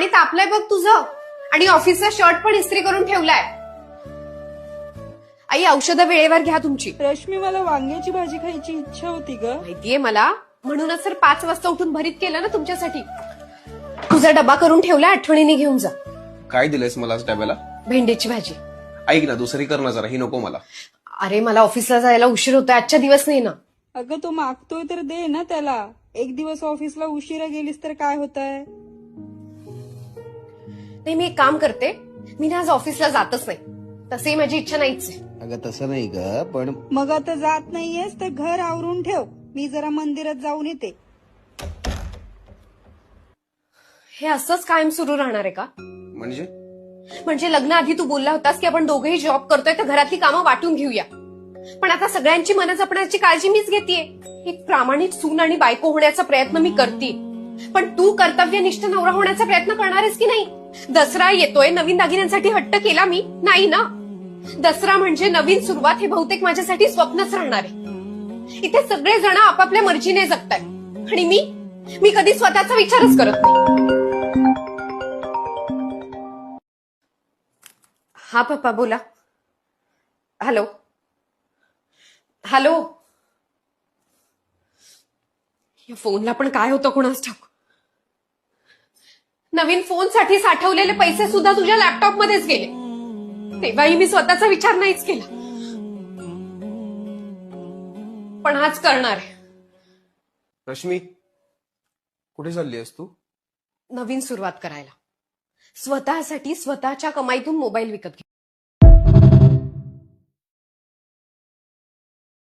पाणी तापलंय बघ तुझं, आणि ऑफिसचा शर्ट पण इस्त्री करून ठेवलाय. आई औषधं वेळेवर घ्या तुमची. रश्मी, मला वांग्याची भाजी खायची इच्छा होती ग. माहितीये मला, म्हणूनच तर 5 वाजता उठून भरीत केलं ना तुमच्यासाठी. तुझा डबा करून ठेवलाय, आठवणीने घेऊन जा. काय दिलंयस मला आज डब्याला? भेंडीची भाजी. ऐक ना, दुसरी कर ना जरा, ही नको मला. अरे मला ऑफिसला जायला उशीर होतोय, आजच्या दिवस नाही ना. अगं तो मागतोय तर दे ना त्याला. एक दिवस ऑफिसला उशिरा गेलीस तर काय होतंय? नाही, मी एक काम करते, मी ना आज ऑफिसला जातच नाही. तसही माझी इच्छा नाहीच आहे. अगं तसं नाही ग, पण मग आता जात नाहीयेस तर घर आवरून ठेव. मी जरा मंदिरात जाऊन येते. हे असंच कायम सुरू राहणार आहे का? म्हणजे लग्नाआधी तू बोलला होतास की आपण दोघेही जॉब करतोय तर घरातली कामं वाटून घेऊया. पण आता सगळ्यांची मनं जपण्याची काळजी मीच घेतेय. एक प्रामाणिक सून आणि बायको होण्याचा प्रयत्न मी करते. पण तू कर्तव्यनिष्ठ नवरा होण्याचा प्रयत्न करणार आहेस की नाही? दसरा येतोय, नवीन दागिन्यांसाठी हट्ट केला मी नाही ना. दसरा म्हणजे नवीन सुरुवात, हे बहुतेक माझ्यासाठी स्वप्नच राहणार आहे. इथे सगळे जण आपापल्या मर्जीने जगतायत आणि मी कधी स्वतःचा विचारच करत नाही. हा पप्पा बोला. Hello hello. या फोनला पण काय होतं कोणास ठाऊक. नवीन फोनसाठी साठवलेले पैसे सुद्धा तुझ्या लॅपटॉपमध्येच गेले. तेव्हाही मी स्वतःचा विचार नाहीच केला, पण आज करणार आहे. रश्मी, कुठे चालली आहेस तू? नवीन सुरुवात करायला. स्वतःसाठी स्वतःच्या कमाईतून मोबाईल विकत घे.